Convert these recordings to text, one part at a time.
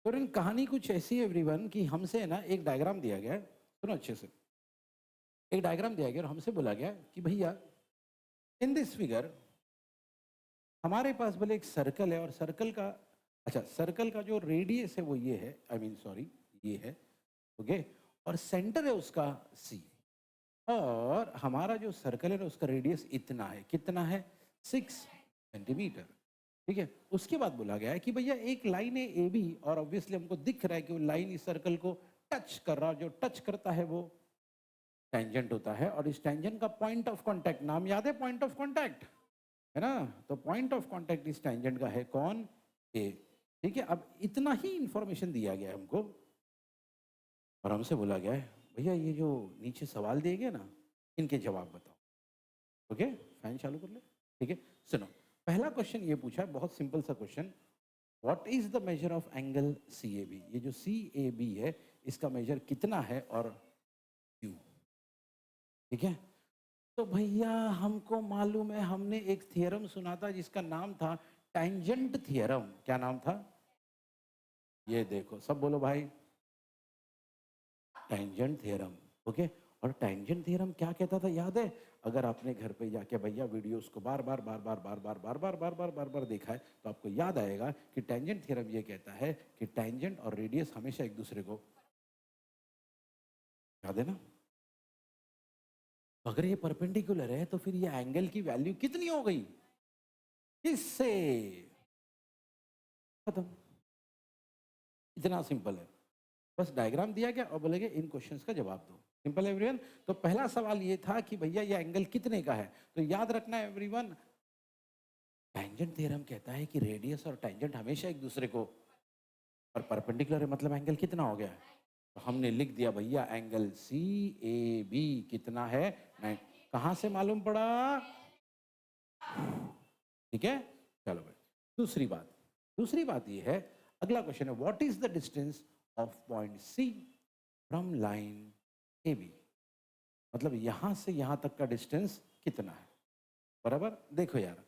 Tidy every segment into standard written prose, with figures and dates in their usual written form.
और इन कहानी कुछ ऐसी है एवरीवन कि हमसे ना एक डायग्राम दिया गया है। सुनो अच्छे से। एक डायग्राम दिया गया और हमसे बोला गया कि भैया इन दिस फिगर हमारे पास भले एक सर्कल है और सर्कल का अच्छा सर्कल का जो रेडियस है वो ये है, आई मीन सॉरी, ये है। ओके। और सेंटर है उसका सी। और हमारा जो सर्कल है ना उसका रेडियस इतना है, कितना है? 6 सेंटीमीटर। ठीक है। उसके बाद बोला गया है कि भैया एक लाइन है ए बी और ऑब्वियसली हमको दिख रहा है कि वो लाइन इस सर्कल को टच कर रहा है। जो टच करता है वो टेंजेंट होता है और इस टेंजेंट का पॉइंट ऑफ कांटेक्ट, नाम याद है? पॉइंट ऑफ कांटेक्ट है ना। तो पॉइंट ऑफ कांटेक्ट इस टेंजेंट का है कौन? ए। ठीक है। अब इतना ही इंफॉर्मेशन दिया गया है हमको और हमसे बोला गया है भैया ये जो नीचे सवाल दिए गए ना इनके जवाब बताओ। ओके। फैन चालू कर ले। ठीक है। सुनो, पहला क्वेश्चन ये पूछा है, बहुत सिंपल सा question. What is the measure of angle C A B? ये जो सी ए बी है इसका मेजर कितना है और क्यों? ठीक है। तो भैया हमको मालूम है, हमने एक थियरम सुना था जिसका नाम था टेंजेंट थियरम। क्या नाम था? ये देखो, सब बोलो भाई, टेंजेंट थ्योरम। ओके। और टेंजेंट थ्योरम क्या कहता था याद है? अगर आपने घर पे जाके भैया वीडियोस को बार बार बार बार बार बार बार बार बार बार बार बार देखा है तो आपको याद आएगा कि टेंजेंट थ्योरम ये कहता है कि टेंजेंट और रेडियस हमेशा एक दूसरे को, याद है ना? अगर ये परपेंडिकुलर है तो फिर ये एंगल की वैल्यू कितनी हो गई? इससे खत्म। इतना सिंपल है। बस डायग्राम दिया गया और बोलेंगे इन क्वेश्चंस का जवाब दो। Simple everyone. तो पहला सवाल ये था कि भैया ये एंगल कितने का है। तो याद रखना एवरीवन, टेंजेंट थ्योरम कहता है कि रेडियस और टेंजेंट हमेशा एक दूसरे को, और परपेंडिकुलर है मतलब एंगल कितना हो गया। तो हमने लिख दिया भैया एंगल सी ए बी कितना है? 9। कहां से मालूम पड़ा? ठीक है। चलो भाई, दूसरी बात ये है, अगला क्वेश्चन है what is the distance of point C from line A B? मतलब यहां से यहां तक का डिस्टेंस कितना है? बराबर। देखो यार,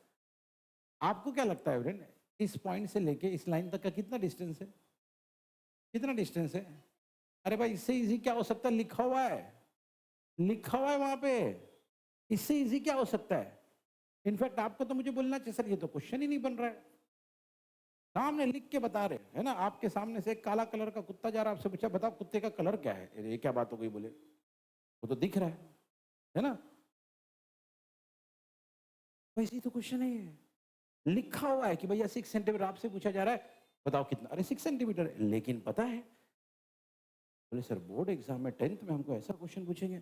आपको क्या लगता है फ्रेंड, इस पॉइंट से लेके इस लाइन तक का कितना डिस्टेंस है? कितना डिस्टेंस है? अरे भाई इससे इजी क्या हो सकता है? लिखा हुआ है, लिखा हुआ है वहां पे। इससे इजी क्या हो सकता है? इनफैक्ट आपको तो मुझे बोलना चाहिए सर ये तो क्वेश्चन ही नहीं बन रहा है। सामने लिख के बता रहे है ना, आपके सामने से एक काला कलर का कुत्ता जा रहा है, आपसे पूछा बताओ कुत्ते का कलर क्या है? अरे ये क्या बात हो गई? बोले वो तो दिख रहा है ना। वैसे ही तो क्वेश्चन है ये। लिखा हुआ है कि भैया 6 सेंटीमीटर, आपसे पूछा जा रहा है बताओ कितना, अरे 6 सेंटीमीटर है, लेकिन पता है। बोले सर बोर्ड एग्जाम में 10th में हमको ऐसा क्वेश्चन पूछेंगे।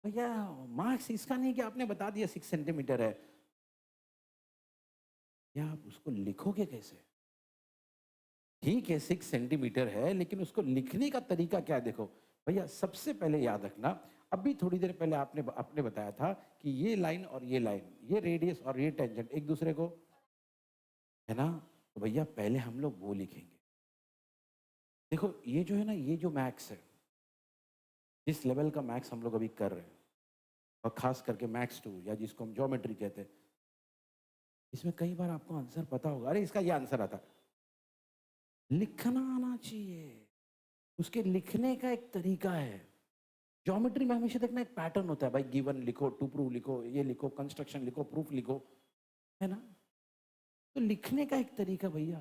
भैया मार्क्स इसका नहीं कि आपने बता दिया 6 सेंटीमीटर है, या आप उसको लिखोगे कैसे? ठीक है 6 सेंटीमीटर है लेकिन उसको लिखने का तरीका क्या है? देखो भैया सबसे पहले याद रखना, अभी थोड़ी देर पहले आपने आपने बताया था कि ये लाइन और ये लाइन, ये रेडियस और ये टेंजेंट एक दूसरे को, है ना। तो भैया पहले हम लोग वो लिखेंगे। देखो ये जो है ना, ये जो मैथ्स है, जिस लेवल का मैथ्स हम लोग अभी कर रहे हैं, और खास करके मैथ्स 2 या जिसको हम ज्योमेट्री कहते हैं, इसमें कई बार आपको आंसर पता होगा, अरे इसका ये आंसर आता है। लिखना आना चाहिए, उसके लिखने का एक तरीका है। ज्योमेट्री में हमेशा देखना एक पैटर्न होता है भाई, गिवन लिखो, टू प्रूव लिखो, ये लिखो, कंस्ट्रक्शन लिखो, प्रूफ लिखो, है ना। तो लिखने का एक तरीका भैया,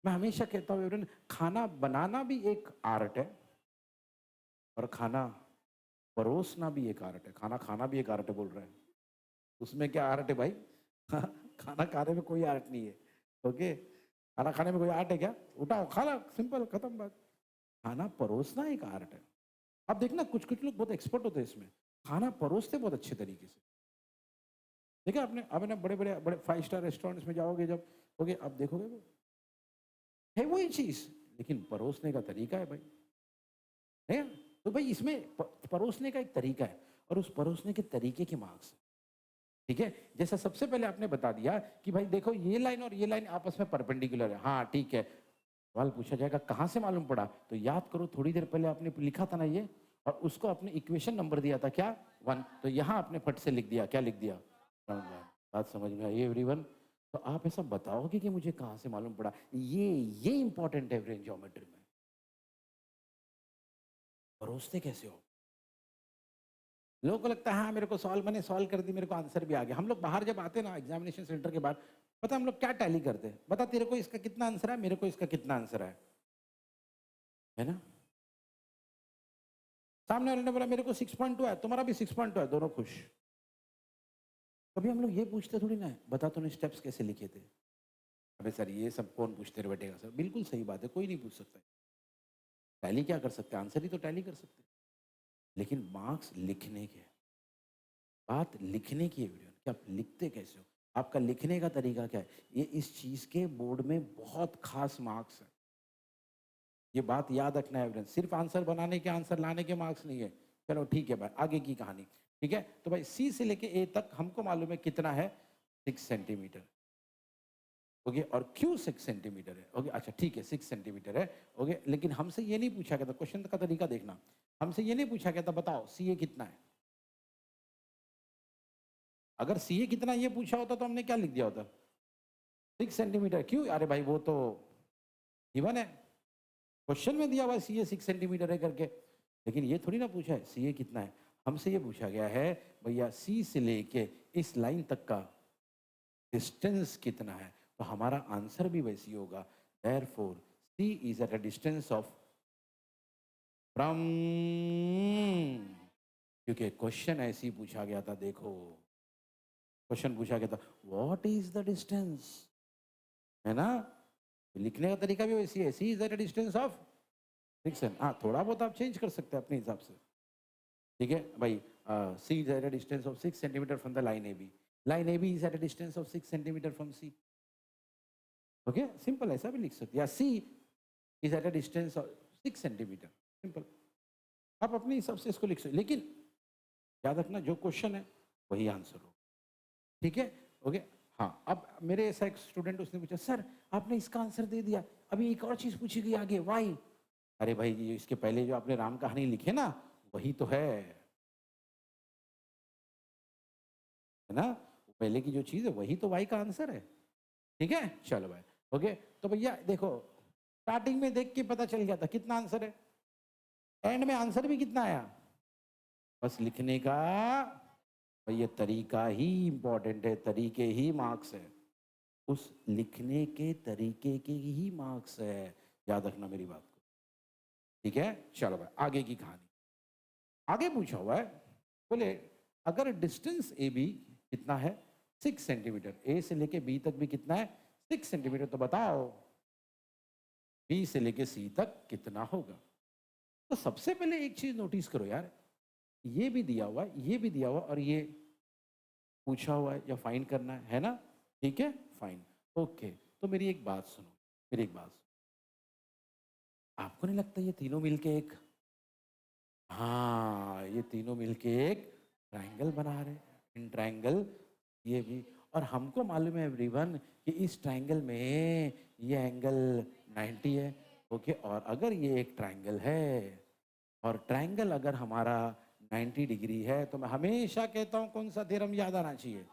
मैं हमेशा कहता हूँ एवरीवन, खाना बनाना भी एक आर्ट है और खाना परोसना भी एक आर्ट है। खाना खाना भी एक आर्ट है बोल रहे हैं, उसमें क्या आर्ट है भाई? खाना खाने में कोई आर्ट नहीं है। ओके। खाना खाने में कोई आर्ट है क्या? उठाओ खाना, सिंपल खत्म बात। खाना परोसना एक आर्ट है। अब देखना कुछ कुछ लोग बहुत एक्सपर्ट होते हैं इसमें, खाना परोसते बहुत अच्छे तरीके से। देखा आपने, अब ना बड़े बड़े बड़े 5 स्टार रेस्टोरेंट्स में जाओगे जब, ओके, अब देखोगे वो है वही चीज, लेकिन परोसने का तरीका है भाई, है। तो भाई इसमें परोसने का एक तरीका है और उस परोसने के तरीके के मार्क्स, ठीक है। जैसा सबसे पहले आपने बता दिया कि भाई देखो ये लाइन और ये लाइन आपस में परपेंडिकुलर है, हाँ ठीक है। सवाल पूछा जाएगा कहां से मालूम पड़ा, तो याद करो थोड़ी देर पहले आपने लिखा था ना ये, और उसको आपने इक्वेशन नंबर दिया था क्या? 1। तो यहां आपने फट से लिख दिया, क्या लिख दिया? बात समझ में आई एवरीवन? तो आप ऐसा बताओगे कि मुझे कहाँ से मालूम पड़ा? ये इंपॉर्टेंट है ब्रेन ज्योमेट्री में। परोसते कैसे हो? लोगों को लगता है हाँ मेरे को सॉल्व, मैंने सॉल्व कर दी, मेरे को आंसर भी आ गया। हम लोग बाहर जब आते हैं ना एग्जामिनेशन सेंटर के बाद, पता हम लोग क्या टैली करते हैं? बता तेरे को इसका कितना आंसर है, मेरे को इसका कितना आंसर है ना? सामने वाले ने बोला मेरे को 6.2 है, तुम्हारा भी 6.2 है, दोनों खुश। कभी हम लोग ये पूछते थोड़ी ना है, बता तूने स्टेप्स कैसे लिखे थे? अबे सर ये सब कौन पूछते रहे बैठेगा सर, बिल्कुल सही बात है, कोई नहीं पूछ सकता। टैली क्या कर सकते हैं? आंसर ही तो टैली कर सकते हैं। लेकिन मार्क्स लिखने के, बात लिखने की है वीडियो कि आप लिखते कैसे हो, आपका लिखने का तरीका क्या है, ये इस चीज के बोर्ड में बहुत खास मार्क्स है। ये बात याद रखना है एवरेंस, सिर्फ आंसर बनाने के, आंसर लाने के मार्क्स नहीं है। चलो ठीक है भाई, आगे की कहानी। ठीक है, तो भाई सी से लेके ए तक हमको मालूम है कितना है, 6 सेंटीमीटर। ओके, और क्यू 6 सेंटीमीटर है। ओके अच्छा ठीक है, 6 सेंटीमीटर है। ओके, लेकिन हमसे ये नहीं पूछा गया था, क्वेश्चन का तरीका देखना, हमसे ये नहीं पूछा गया था बताओ सी ए कितना है। अगर सी ए कितना ये पूछा होता तो हमने क्या लिख दिया होता, 6 सेंटीमीटर। क्यों? अरे भाई वो तो गिवन है, क्वेश्चन में दिया हुआ सी ए 6 सेंटीमीटर है करके। लेकिन ये थोड़ी ना पूछा है सी ए कितना है, हमसे ये पूछा गया है भैया सी से लेके इस लाइन तक का डिस्टेंस कितना है। तो हमारा आंसर भी वैसी होगा, therefore C is at a distance of from, क्योंकि क्वेश्चन ऐसे ही पूछा गया था। देखो क्वेश्चन पूछा गया था व्हाट इज द डिस्टेंस, है ना? लिखने का तरीका भी वैसी है, C is at a distance of 6। हाँ थोड़ा बहुत आप चेंज कर सकते हैं अपने हिसाब से। ठीक है भाई, C is at a distance of 6 centimetre from the line A B, line A B is at a distance of 6 centimetre from C. Okay simple, ऐसा भी लिख सकते, या C is at a distance of 6 centimetre, simple. आप अपने हिसाब से इसको लिख सकते, लेकिन याद रखना जो क्वेश्चन है वही आंसर हो। ठीक है? ओके। हाँ, अब मेरे ऐसा एक स्टूडेंट, उसने पूछा सर आपने इसका आंसर दे दिया, अभी एक और चीज पूछी गई आगे, वाई। अरे भाई ये इसके पहले जो आपने राम कहानी लिखे ना, वही तो है ना? पहले की जो चीज है वही तो वाई का आंसर है। ठीक है, चलो भाई। ओके, तो भैया देखो स्टार्टिंग में देख के पता चल गया था कितना आंसर है, एंड में आंसर भी कितना आया, बस लिखने का भैया तरीका ही इंपॉर्टेंट है, तरीके ही मार्क्स है, उस लिखने के तरीके के ही मार्क्स है। याद रखना मेरी बात को। ठीक है, चलो भाई आगे की कहानी। आगे पूछा हुआ है, बोले अगर डिस्टेंस ए बी कितना है, 6 सेंटीमीटर, ए से लेके बी तक भी कितना है, 6 सेंटीमीटर, तो बताओ बी से लेके सी तक कितना होगा। तो सबसे पहले एक चीज नोटिस करो यार, ये भी दिया हुआ है, ये भी दिया हुआ, और ये पूछा हुआ है या फाइंड करना है ना? ठीक है, फाइन। ओके, तो मेरी एक बात सुनो, मेरी एक बात सुनो, आपको नहीं लगता ये तीनों मिलके एक, हाँ ये तीनों मिलके एक ट्रायंगल बना रहे हैं, इन ट्रायंगल, ये भी। और हमको मालूम है एवरीवन कि इस ट्रायंगल में ये एंगल 90 है। ओके, और अगर ये एक ट्रायंगल है और ट्रायंगल अगर हमारा 90 डिग्री है, तो मैं हमेशा कहता हूं कौन सा थ्योरम याद आना चाहिए,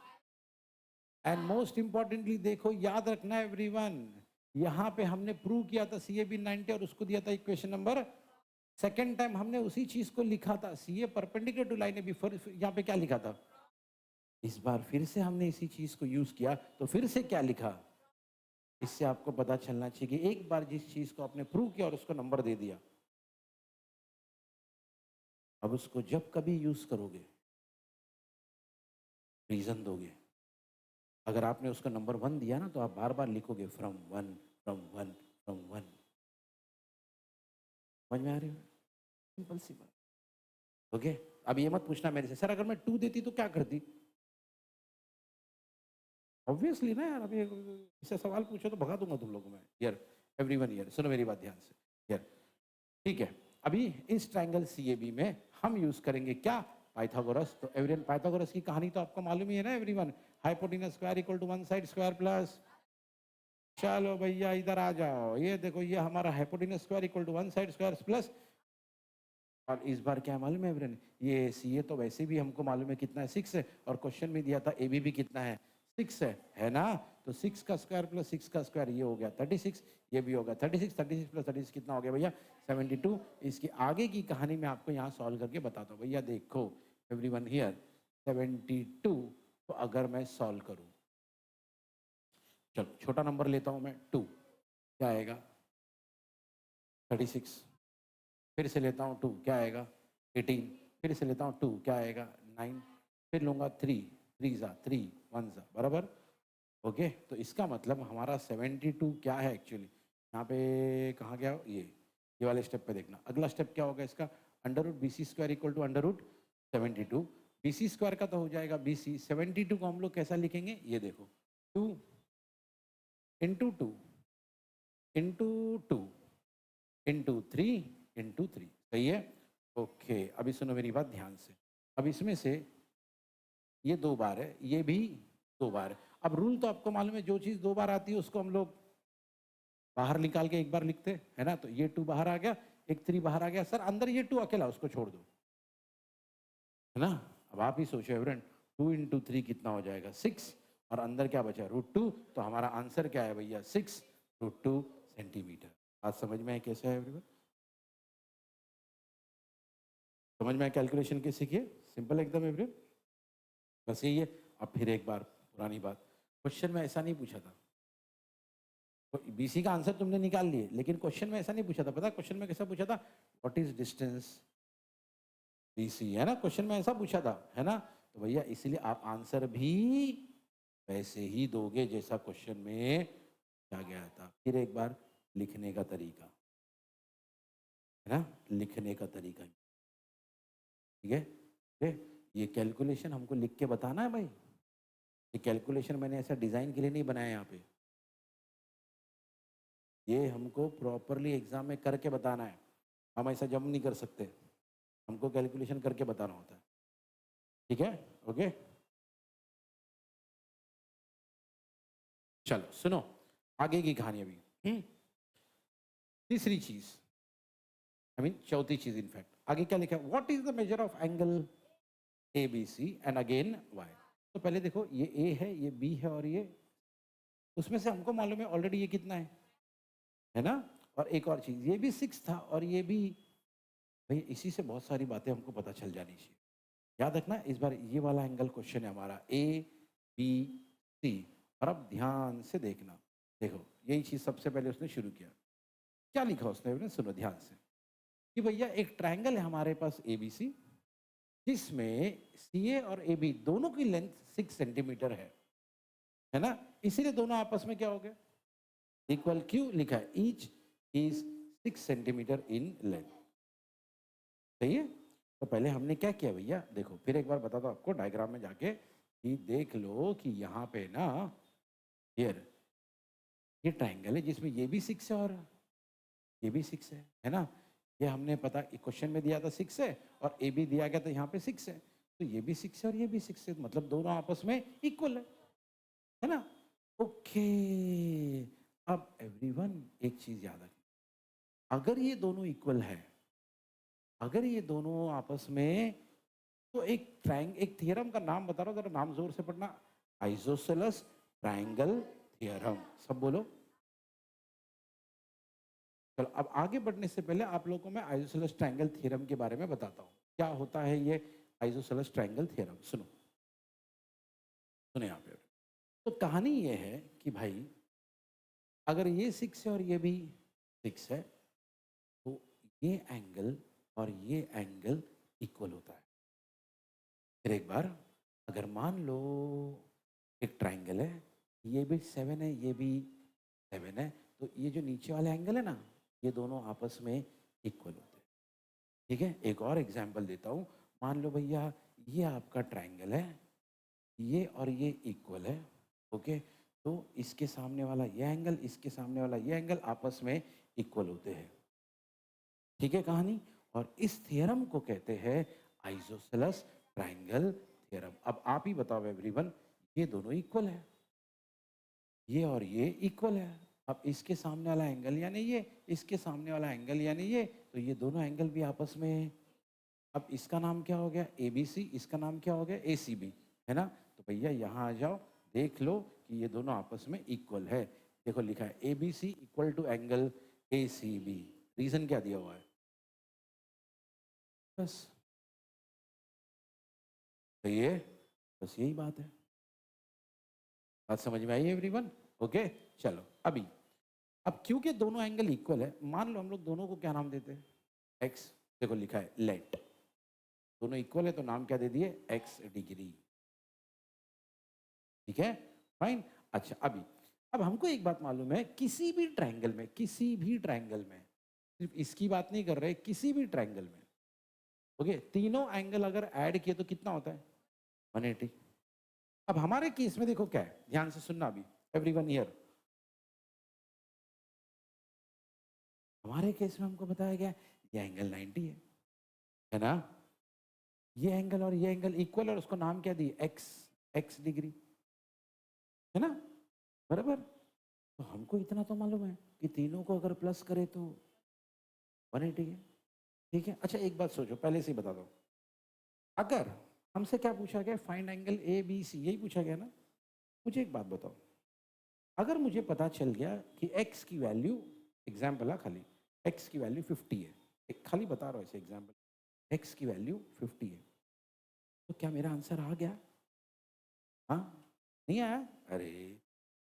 एंड मोस्ट इंपॉर्टेंटली देखो याद रखना एवरीवन, यहाँ पे हमने प्रूव किया था सी ए बी 90 और उसको दिया था इक्वेशन नंबर, सेकेंड टाइम हमने उसी चीज को लिखा था C A perpendicular to line A B, यहाँ पे क्या लिखा था, इस बार फिर से हमने इसी चीज को यूज किया, तो फिर से क्या लिखा। इससे आपको पता चलना चाहिए कि एक बार जिस चीज को आपने प्रूव किया और उसको नंबर दे दिया, अब उसको जब कभी यूज करोगे रीजन दोगे। अगर आपने उसका नंबर 1 दिया ना, तो आप बार बार लिखोगे फ्रॉम 1, फ्रॉम 1, फ्रॉम 1। समझ में आ रही है? सिंपल सी बात। ओके, अब ये मत पूछना मेरे से सर अगर मैं 2 देती तो क्या करती। ऑब्वियसली ना यार, अभी इससे सवाल पूछो तो भगा दूंगा तुम लोगों में। यार एवरीवन यार सुनो मेरी बात ध्यान से यार। ठीक है, अभी इस ट्रायंगल सीएबी में हम यूज करेंगे क्या, पाइथागोरस। तो एवरीवन पाइथागोरस की कहानी तो आपको मालूम ही है ना everyone, hypotenuse square equal to one side square plus, चलो भैया इधर आ जाओ, ये देखो ये हमारा hypotenuse square equal to one side square plus, और इस बार क्या मालूम है एवरीवन, ये सी ए तो वैसे भी हमको मालूम है कितना है, 6 है, और क्वेश्चन में दिया था ए बी भी कितना है, 6 है ना? तो 6 का स्क्वायर प्लस 6 का स्क्वायर ये हो गया 36, ये भी होगा 36, 36 प्लस 36 कितना हो गया भैया 72। इसकी आगे की कहानी मैं आपको यहाँ सॉल्व करके बताता हूँ। भैया देखो एवरीवन हियर 72 तो अगर मैं सॉल्व करूँ, चलो छोटा नंबर लेता हूँ मैं 2, क्या आएगा 36, फिर से लेता हूँ 2 क्या आएगा 18, फिर से लेता हूँ 2 क्या आएगा 9, फिर लूँगा 3, 3 ज़ा 3 1 ज़ा बराबर। ओके तो इसका मतलब हमारा 72 क्या है एक्चुअली, यहाँ पे कहाँ गया ये वाले स्टेप पे देखना। अगला स्टेप क्या होगा इसका, under root B C square equal to under root 72, B C square का तो हो जाएगा बी सी, 72 को हम लोग कैसा लिखेंगे ये देखो 2 इंटू 2 इंटू 2 इंटू 3 इंटू 3, सही है। ओके अभी सुनो मेरी बात ध्यान से, अब इसमें से ये 2 बार है, ये भी 2 बार है। अब रूल तो आपको मालूम है, जो चीज़ 2 बार आती है उसको हम लोग बाहर निकाल के एक बार लिखते है ना। तो ये 2 बाहर आ गया, एक 3 बाहर आ गया, सर अंदर ये 2 अकेला उसको छोड़ दो, है ना। अब आप ही सोचो एवरेंट 2 इंटू 3 कितना हो जाएगा 6, और अंदर क्या बचा √2, तो हमारा आंसर क्या है भैया 6√2 सेंटीमीटर। आज समझ में है कैसे है एवरीवन, समझ में है कैलकुलेशन कैसे की है, सिंपल एकदम एवरीवन, बस यही है। अब फिर एक बार पुरानी बात, क्वेश्चन में ऐसा नहीं पूछा था, तो बीसी का आंसर तुमने निकाल लिए, लेकिन क्वेश्चन में ऐसा नहीं पूछा था, पता क्वेश्चन में कैसा पूछा था, व्हाट इज डिस्टेंस बीसी, है ना, क्वेश्चन में ऐसा पूछा था, है ना। तो भैया इसीलिए आप आंसर भी वैसे ही दोगे जैसा क्वेश्चन में पूछा गया था। फिर एक बार लिखने का तरीका, है ना, लिखने का तरीका, ठीक है। ये कैलकुलेशन हमको लिख के बताना है भाई, ये कैलकुलेशन मैंने ऐसा डिजाइन के लिए नहीं बनाया यहाँ पे, ये हमको प्रॉपरली एग्जाम में करके बताना है। हम ऐसा जम नहीं कर सकते, हमको कैलकुलेशन करके बताना होता है, ठीक है। ओके चलो सुनो आगे की कहानी अभी। तीसरी चीज, आई मीन चौथी चीज इनफैक्ट, आगे क्या लिखा है, what is the measure of angle A B C and again Y. तो पहले देखो ये ए है, ये बी है, और ये उसमें से हमको मालूम है ऑलरेडी ये कितना है ना। और एक और चीज, ये भी 6 था और ये भी, भाई इसी से बहुत सारी बातें हमको पता चल जानी चाहिए। याद रखना इस बार ये वाला एंगल क्वेश्चन है हमारा ए बी सी, और अब ध्यान से देखना, देखो यही चीज सबसे पहले उसने शुरू किया, क्या लिखा उसने, सुनो ध्यान से, कि भैया एक ट्रायंगल है हमारे पास ए बी सी, जिसमें सी ए और ए बी दोनों की लेंथ 6 सेंटीमीटर है ना। इसीलिए दोनों आपस में क्या हो गए इक्वल, क्यों लिखा है each is 6 centimetre in length, सही है। तो पहले हमने क्या किया भैया, देखो फिर एक बार बताता हूँ आपको डायग्राम में जाके, कि देख लो कि यहाँ पे ना हियर ये ट्रायंगल है जिसमें ये भी 6 है और ये भी 6 है ना। ये हमने पता क्वेश्चन में दिया था 6 है, और ए भी दिया गया था यहाँ पे 6 है, तो ये भी 6 है और ये भी 6 है, मतलब दोनों आपस में इक्वल है ना। ओके अब एवरीवन एक चीज याद रखना, अगर ये दोनों इक्वल है, अगर ये दोनों आपस में, तो एक थ्योरम का नाम बता रहा हूँ, जरा नाम जोर से पढ़ना, आइसोसेलेस ट्रायंगल थ्योरम, सब बोलो। चलो अब आगे बढ़ने से पहले आप लोगों को मैं आइसोसेलेस ट्रायंगल थ्योरम के बारे में बताता हूँ, क्या होता है ये आइसोसेलेस ट्रायंगल थ्योरम। सुनो सुनो यहाँ पे, तो कहानी ये है कि भाई अगर ये 6 है और ये भी 6 है, तो ये एंगल और ये एंगल इक्वल होता है। फिर एक बार, अगर मान लो एक ट्रायंगल है, ये भी 7 है, ये भी 7 है, तो ये जो नीचे वाले एंगल है ना, ये दोनों आपस में इक्वल होते हैं, ठीक है। एक और एग्जांपल देता हूँ, मान लो भैया ये आपका ट्रायंगल है, ये और ये इक्वल है, ओके, तो इसके सामने वाला ये एंगल, इसके सामने वाला ये एंगल आपस में इक्वल होते हैं, ठीक है कहानी। और इस थ्योरम को कहते हैं आइसोसेलेस ट्रायंगल थ्योरम। अब आप ही बताओ एवरीवन, ये दोनों इक्वल है, ये और ये इक्वल है, अब इसके सामने वाला एंगल यानी ये, इसके सामने वाला एंगल यानी ये, तो ये दोनों एंगल भी आपस में, अब इसका नाम क्या हो गया ए बी सी, इसका नाम क्या हो गया ए सी बी, है ना। तो भैया यहाँ आ जाओ, देख लो कि ये दोनों आपस में इक्वल है। देखो लिखा है A B C equal to angle A C B. Reason क्या दिया हुआ है? बस तो ये बस यही बात है। बात समझ में आई एवरीवन? ओके चलो अभी अब क्योंकि दोनों एंगल इक्वल है, मान लो हम लोग दोनों को क्या नाम देते हैं? एक्स। देखो लिखा है लेट, दोनों इक्वल है तो नाम क्या दे दिए? X degree. ठीक है फाइन। अच्छा अभी अब हमको एक बात मालूम है, किसी भी ट्रायंगल में, किसी भी ट्रायंगल में, सिर्फ इसकी बात नहीं कर रहे, किसी भी ट्रायंगल में ओके, तीनों एंगल अगर ऐड किए तो कितना होता है? 180। अब हमारे केस में देखो क्या है, ध्यान से सुनना अभी एवरीवन हियर। हमारे केस में हमको बताया गया ये एंगल 90 है ना? ये एंगल और ये एंगल इक्वल और उसको नाम क्या दिए? एक्स, एक्स डिग्री, है ना? बराबर। तो हमको इतना तो मालूम है कि तीनों को अगर प्लस करे तो 180 है। ठीक है। अच्छा एक बात सोचो, पहले से ही बता दो, अगर हमसे क्या पूछा गया? Find angle A B C, यही पूछा गया ना? मुझे एक बात बताओ, अगर मुझे पता चल गया कि x की वैल्यू, एग्जाम्पल है खाली, x की वैल्यू 50 है, एक खाली बता रहा हूँ ऐसे एग्जाम्पल, x की वैल्यू 50 है, तो क्या मेरा आंसर आ गया? हाँ? नहीं आया? अरे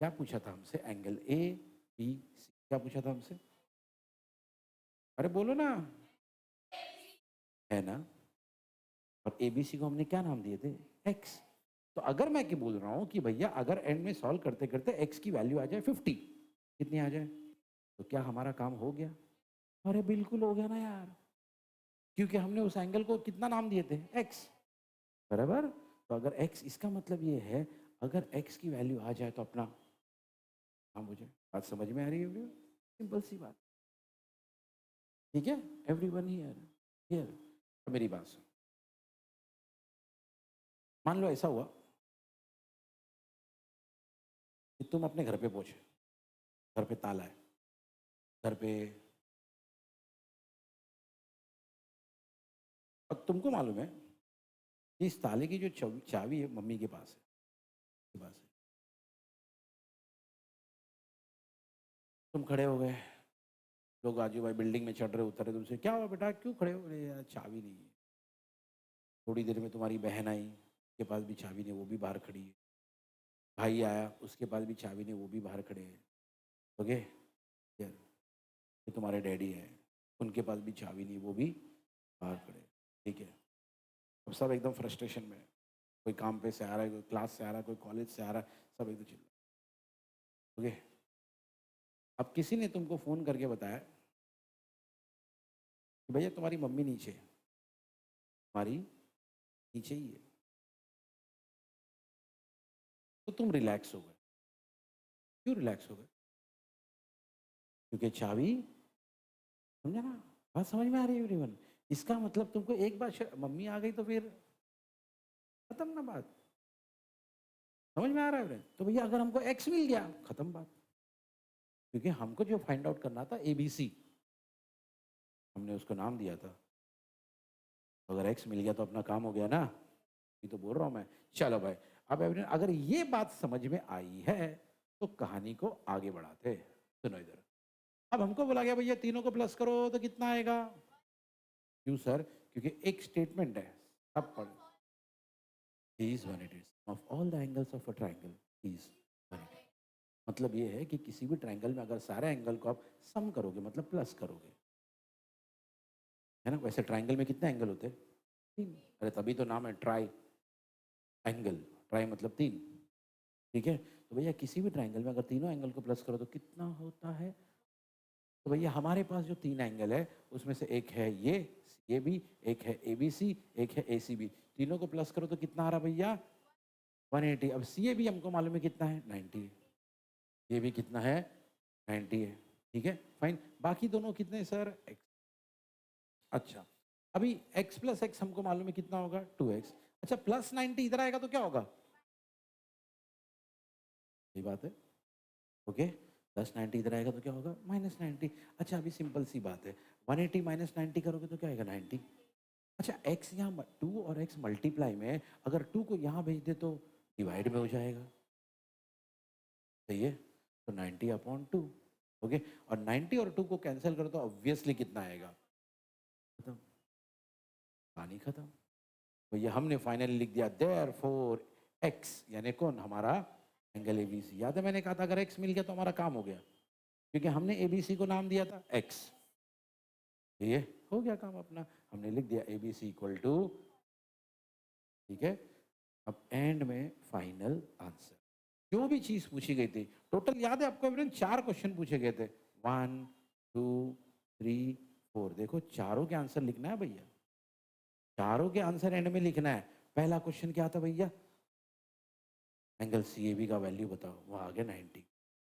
क्या पूछा था हमसे? एंगल ए बी सी, क्या पूछा था हमसे? अरे बोलो ना, है ना? और ए बी सी को हमने क्या नाम दिए थे? एक्स। तो अगर मैं क्या बोल रहा हूँ कि भैया अगर एंड में सॉल्व करते करते एक्स की वैल्यू आ जाए 50, कितनी आ जाए, तो क्या हमारा काम हो गया? अरे बिल्कुल हो गया ना यार, क्योंकि हमने उस एंगल को कितना नाम दिए थे? एक्स। बराबर। तो अगर एक्स, इसका मतलब ये है अगर एक्स की वैल्यू आ जाए तो अपना काम हो जाए। बात समझ में आ रही है? सिंपल सी बात। ठीक है एवरीवन हियर, हियर मेरी बात सुन। मान लो ऐसा हुआ कि तुम अपने घर पे पहुंचे, घर पे ताला है, घर पे, अब तुमको मालूम है कि इस ताले की जो चाबी है मम्मी के पास है, के पास है। तुम खड़े हो गए, लोग आजू बाजू बिल्डिंग में चढ़ रहे उतर रहे, तुमसे क्या हुआ बेटा क्यों खड़े हो? अरे यार चाबी नहीं है। थोड़ी देर में तुम्हारी बहन आई, के पास भी चाबी नहीं, वो भी बाहर खड़ी है। भाई आया, उसके पास भी चाबी नहीं, वो भी बाहर खड़े हैं। ओके यार, ये तुम्हारे डैडी हैं, उनके पास भी चाबी नहीं, वो भी बाहर खड़े हैं। ठीक है। अब सब एकदम फ्रस्ट्रेशन में है। कोई काम पे से आ रहा है, कोई क्लास से आ रहा है, कोई कॉलेज से आ रहा है, सब एकदम चिल्ला। ओके। अब किसी ने तुमको फ़ोन करके बताया कि भैया तुम्हारी मम्मी नीचे है, तुम्हारी नीचे ही है। तो तुम रिलैक्स हो गए। क्यों रिलैक्स हो गए? क्योंकि चाबी, समझा ना? बात समझ में आ रही है एवरीवन? इसका मतलब तुमको एक बार मम्मी आ गई तो फिर खत्म ना बात। समझ में आ रहा है एवरीवन? तो भैया अगर हमको एक्स मिल गया, खत्म बात। क्योंकि हमको जो फाइंड आउट करना था एबीसी, हमने उसको नाम दिया था। अगर एक्स मिल गया तो अपना काम हो गया ना? ये तो बोल रहा हूँ मैं। चलो भाई, अब एवरीवन अगर ये बात समझ में आई है तो कहानी को आगे बढ़ाते हैं। सुनो इधर, अब हमको बोला गया भैया तीनों को प्लस करो तो कितना आएगा? क्यों सर? क्योंकि एक स्टेटमेंट है, अब पढ़ो, is 180 of all the angles of a triangle is 180। मतलब ये है कि किसी भी ट्रायंगल में अगर सारे एंगल को आप सम करोगे मतलब प्लस करोगे, है ना? वैसे ट्रायंगल में कितने एंगल होते हैं? 3। अरे तभी तो नाम है ट्राई एंगल, ट्राई मतलब 3। ठीक है। तो भैया किसी भी ट्रायंगल में अगर तीनों एंगल को प्लस करो तो कितना होता है? तो भैया हमारे पास जो 3 एंगल है उसमें से एक है ये भी, एक है ए बी सी, एक है ए सी बी, तीनों को प्लस करो तो कितना आ रहा भैया? 180। अब सी ए भी हमको मालूम है कितना है? 90 है। ये भी कितना है? 90 है। ठीक है फाइन। बाकी दोनों कितने सर? एक्स। अच्छा अभी x प्लस एक्स हमको मालूम है कितना होगा? 2x। अच्छा प्लस 90 इधर आएगा तो क्या होगा? ये बात है। ओके। प्लस 90 इधर आएगा तो क्या होगा? -90। अच्छा अभी सिंपल सी बात है, 180 -90 करोगे तो क्या आएगा? 90। अच्छा x यहाँ 2 और x मल्टीप्लाई में, अगर 2 को यहाँ भेज दे तो डिवाइड में हो जाएगा। सही है, तो 90/2। ओके, और 90 और 2 को कैंसिल करो तो ऑब्वियसली कितना आएगा? खत्म, कहानी खत्म। तो ये हमने फाइनली लिख दिया देयर फोर एक्स, यानी कौन? हमारा एंगल एबीसी। याद है मैंने कहा था अगर एक्स मिल गया तो हमारा काम हो गया, क्योंकि हमने एबीसी को नाम दिया था एक्स। ये हो गया काम अपना, हमने लिख दिया एबीसी इक्वल टू, ठीक है। अब एंड में फाइनल आंसर, जो भी चीज पूछी गई थी टोटल याद है आपको एवरीवन? 4 क्वेश्चन पूछे गए थे, 1 2 3 4। देखो चारों के आंसर लिखना है भैया, चारों के आंसर एंड में लिखना है। पहला क्वेश्चन क्या था भैया? एंगल सी ए बी का वैल्यू बताओ, वो आ गया 90।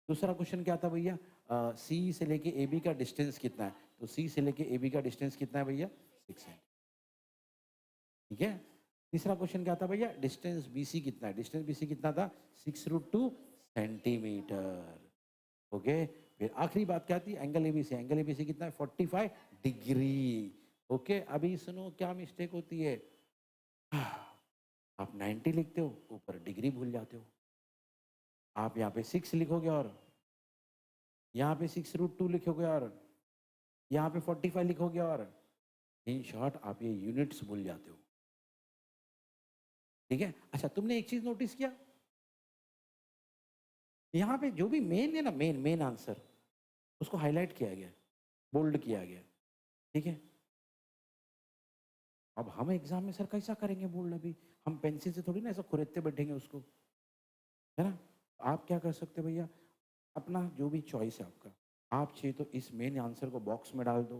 दूसरा क्वेश्चन क्या था भैया? सी से लेके ए बी का डिस्टेंस कितना है? तो सी से लेके ए बी का डिस्टेंस कितना है भैया? 6 है, ठीक है। तीसरा क्वेश्चन क्या था भैया? डिस्टेंस बी सी कितना है? डिस्टेंस बी सी कितना था? 6√2 सेंटीमीटर। ओके, फिर आखिरी बात क्या थी? एंगल एबीसी, एंगल एबीसी कितना है? 45 डिग्री। ओके, अभी सुनो क्या मिस्टेक होती है, आप 90 लिखते हो, ऊपर डिग्री भूल जाते हो। आप यहाँ पे 6 लिखोगे और यहाँ पे 6√2 लिखोगे और यहाँ पे 45 लिखोगे, और इन शॉर्ट आप ये यूनिट्स भूल जाते हो, ठीक है। अच्छा, तुमने एक चीज नोटिस किया, यहाँ पे जो भी मेन है ना, मेन मेन आंसर, उसको हाईलाइट किया गया, बोल्ड किया गया, ठीक है। अब हम एग्जाम में सर कैसा करेंगे बोल्ड? अभी हम पेंसिल से थोड़ी ना ऐसा खुरेदते बैठेंगे उसको, है ना। आप क्या कर सकते हो भैया, अपना जो भी चॉइस है आपका, आप चाहिए तो इस मेन आंसर को बॉक्स में डाल दो।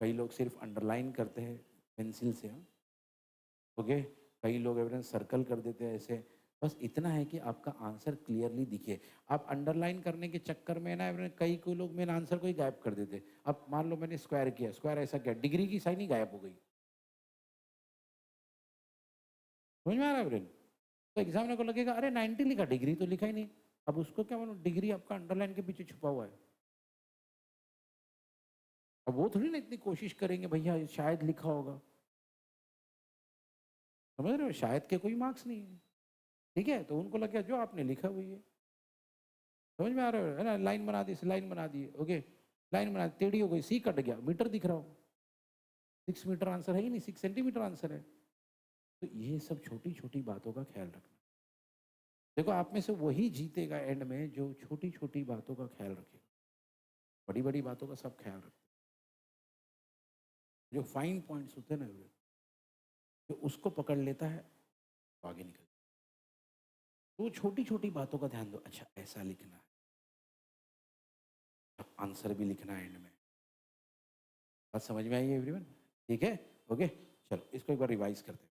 कई लोग सिर्फ अंडरलाइन करते हैं पेंसिल से, हाँ, ओके। कई लोग एवरेज सर्कल कर देते हैं ऐसे। बस इतना है कि आपका आंसर क्लियरली दिखे। आप अंडरलाइन करने के चक्कर में ना एवरेज कई को लोग मेन आंसर को ही गायब कर देते। अब मान लो मैंने स्क्वायर किया, स्क्वायर ऐसा किया, डिग्री की साइन ही गायब हो गई। समझ में आ रहा है एवरेज? तो एग्जामिनर को लगेगा अरे 90 लिखा, डिग्री तो लिखा ही नहीं। अब उसको क्या मालूम डिग्री आपका अंडरलाइन के पीछे छुपा हुआ है। अब वो थोड़ी ना इतनी कोशिश करेंगे भैया शायद लिखा होगा, समझ रहे हो? शायद के कोई मार्क्स नहीं है, ठीक है। तो उनको लग गया जो आपने लिखा हुई है। समझ में आ रहा है ना? लाइन बना दी, लाइन बना दी, ओके, लाइन बना दी, टेढ़ी हो गई, सी कट गया, मीटर दिख रहा हो, 6 मीटर आंसर है ही नहीं, 6 सेंटीमीटर आंसर है। तो ये सब छोटी छोटी बातों का ख्याल रखना। देखो आप में से वही जीतेगा एंड में जो छोटी छोटी बातों का ख्याल रखेगा, बड़ी बड़ी बातों का सब ख्याल रखते। जो फाइन पॉइंट्स होते हैं ना, जो उसको पकड़ लेता है वो आगे निकल। तो छोटी छोटी बातों का ध्यान दो, अच्छा ऐसा लिखना है, अब आंसर भी लिखना है एंड में। बात समझ में आई एवरीवन? ठीक है, ओके। चलो इसको एक बार रिवाइज करते हैं।